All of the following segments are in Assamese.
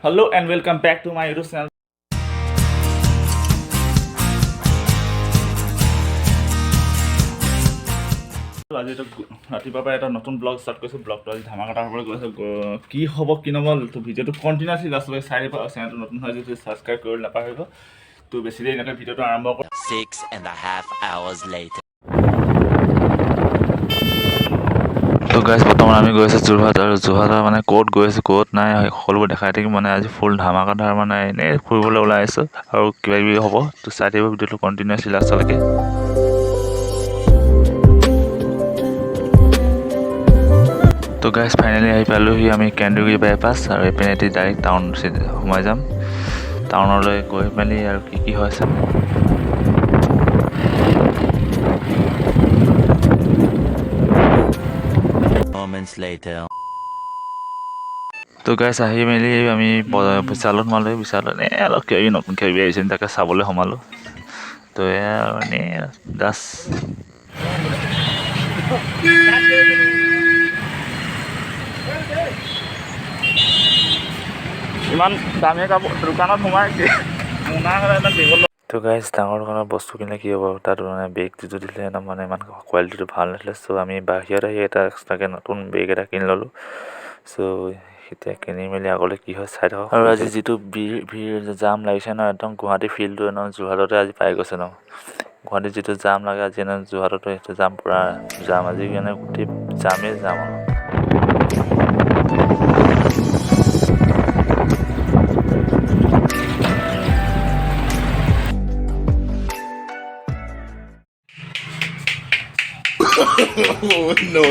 Hello and welcome back to my YouTube channel. আজি ৰাতিপুৱাৰ পৰা এটা নতুন ব্লগ ষ্টাৰ্ট কৰিছোঁ। ব্লগটো আজি ধামাকাটাৰ পৰা গৈছোঁ। কি হ'ব কি নহ'ব তো ভিডিঅ'টো কণ্টিনিউৱাছলি লাষ্টলৈকে চাই দিব। চেনেলটো নতুন হয় যদি ছাবস্ক্ৰাইব কৰি নাপাহৰিব। তো বেছি দেৰি এনেকৈ ভিডিঅ'টো আৰম্ভ কৰোঁ। 6.5 hours later. তো গাইজ বৰ্তমান আমি গৈ আছোঁ যোৰহাট, আৰু যোৰহাটৰ মানে ক'ত গৈ আছোঁ ক'ত নাই সকলোবোৰ দেখাই থাকিম। মানে আজি ফুল ধামাকাধাৰ মানে এনেই ফুৰিবলৈ ওলাই আহিছোঁ আৰু কিবা কিবি হ'ব। তো চাই থাকিব ভিডিঅ'টো কণ্টিনিউৱাছলি লাষ্টলৈকে। তো গাইজ ফাইনেলি আহি পালোহি আমি কেন্দ্ৰগুৰি বাইপাছ, আৰু এইপিনেদি ডাইৰেক্ট টাউন সোমাই যাম। টাউনলৈ গৈ মেলি আৰু কি হৈছে Moments later. তো গাইজ আহি মেলি আমি বিশালত সোমালোঁ। বিশালত অলপ কিবি নতুন কিবি আহিছে তাকে চাবলৈ সোমালোঁ। তো এয়া আৰু এনেই জাষ্ট ইমান দামী কাপোৰ দোকানত সোমাই তো গাইজ ডাঙৰ দোকানৰ বস্তু কিনিলে কি হ'ব, তাত মানে বেগ যিটো দিলে মানে ইমান কোৱালিটিটো ভাল নাছিলে। চ' আমি বাহিৰত আহি এটা এক্সট্ৰাকৈ নতুন বেগ এটা কিনি ল'লোঁ। চ' এতিয়া কিনি মেলি আগলৈ কি হয় চাই থাকক। আৰু আজি যিটো ভিৰ জাম লাগিছে ন, একদম গুৱাহাটী ফিল্ডটো একদম যোৰহাটতে আজি পাই গৈছে ন। গুৱাহাটীত যিটো জাম লাগে আজি যোৰহাটতো সেইটো জাম পূৰা জাম। আজি মানে গোটেই জামেই জাম আৰু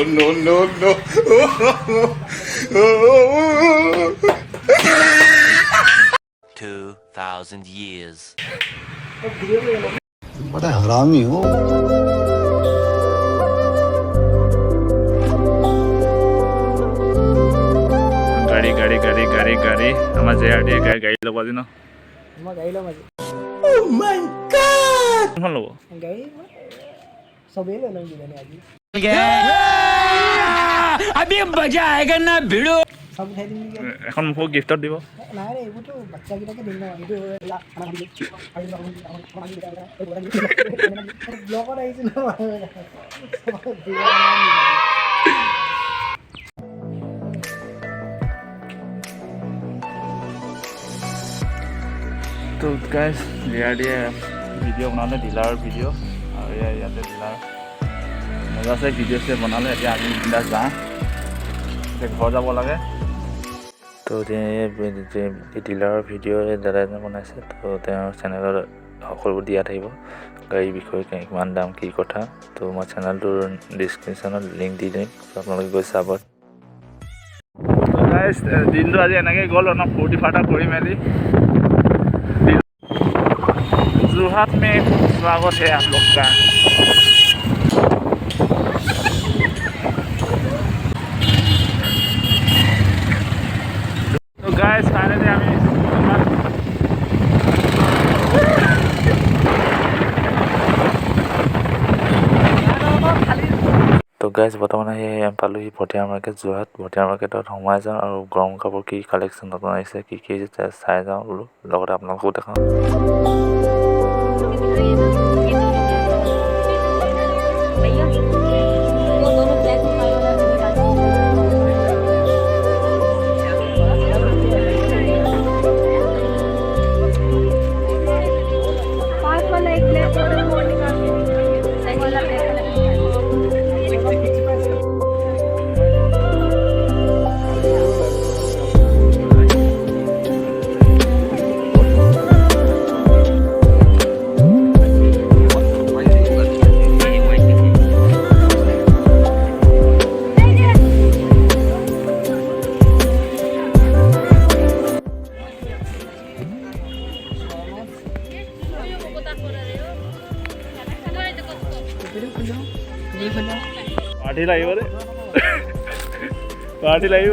no. 2,000 years. बड़ा हरामी हो। গাড়ী আমাৰ JRD গাড়ী ল'ব আজি ন। মই গাড়ী ল'ম আজি। কোনখন ল'ব? গাড়ী চবেই লৈ ল'ম কিজানি আজি। চব উঠাই দিম নেকি? এখন মোক গিফ্টত দিব। নাই ৰে, এইবোৰতো বাচ্চাকেইটাকে দিম ন। ব্লগত আহিছে ন। তো গাইজ JRDয়ে ভিডিঅ' বনালে, ডিলাৰৰ ভিডিঅ', আৰু ইয়াতে ডিলাৰ মজা আছে। ভিডিঅ' বনালে। এতিয়া আমি বিন্দাছ যাওঁ, এতিয়া ঘৰ যাব লাগে। তো এই ডিলাৰৰ ভিডিঅ' দাদা এজনে বনাইছে। তো তেওঁৰ চেনেলত সকলোবোৰ দিয়া থাকিব, গাড়ীৰ বিষয়ে কিমান দাম কি কথা। তো মই চেনেলটোৰ ডিছক্ৰিপশ্যনত লিংক দি দিম, আপোনালোকে গৈ চাব। গাইজ দিনটো আজি এনেকৈ গ'ল, অলপ ফূৰ্তি ফাৰ্তা কৰি মেলি। जोৰহাট মে স্বাগত है आप लोग का। तो गाइस फाइनली আমি তো গাইজ বৰ্তমান আহি পালোহি ভটিয়া মাৰ্কেট যোৰহাট। ভটিয়া মাৰ্কেটত সোমাই যাওঁ আৰু গৰম কাপোৰ কি কালেকশ্যন নতুন আহিছে, কি আহিছে চাই যাওঁ বোলো, লগতে আপোনালোকো দেখাওঁ। पार्टी লাগিব रे, पार्टी লাগিব।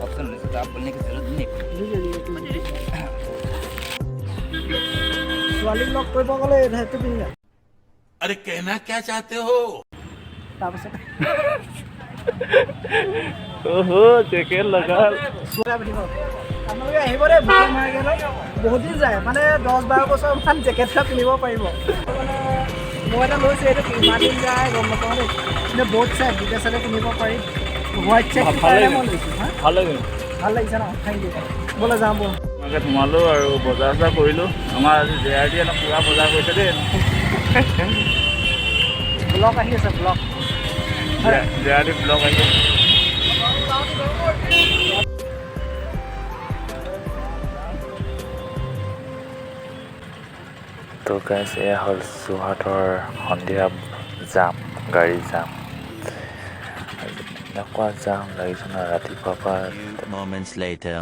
ऑप्शन नहीं तो आप बोलने की जरूरत नहीं। ছোৱালী লগ কৰিব গ'লে সেইটো পিন্ধা। अरे कहना क्या चाहते हो? তাৰপিছত জেকেট লগা আপোনালোকে আহিব দেই বুকে মাৰ্কেটত বহুত দিন যায় মানে 10-12 বছৰমান জেকেট এটা পিন্ধিব পাৰিব মানে মই এটা লৈছোঁ এইটো কিমান দিন যায় গম নাপাওঁ দেই কিন্তু বহুত চাই দুটা চাইডে পিন্ধিব পাৰি হোৱাইট চেক ভাল মই লৈছোঁ হা ভাল লাগে ভাল লাগিছে ন থেংক ইউ ব'লা যাওঁ ব'ল এনেকৈ সোমালোঁ আৰু বজাৰ চজাৰ কৰিলোঁ আমাৰ আজি JRD অলপ পুৰা বজাৰ কৰিছে দেই ব্লগ আহি আছে ব্লগ JRD ব্লগ আহিছে তো গাইজ এয়া হ'ল যোৰহাটৰ সন্ধিয়া জাম গাড়ী জাম এনেকুৱা জাম লাগিছে ন ৰাতিপুৱাৰ পৰা Few moments later.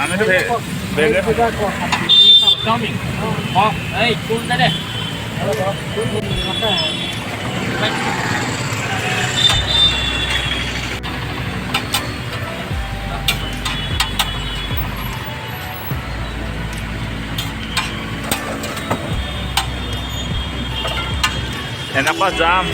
আমিতো বেগে এনেকুৱা যাম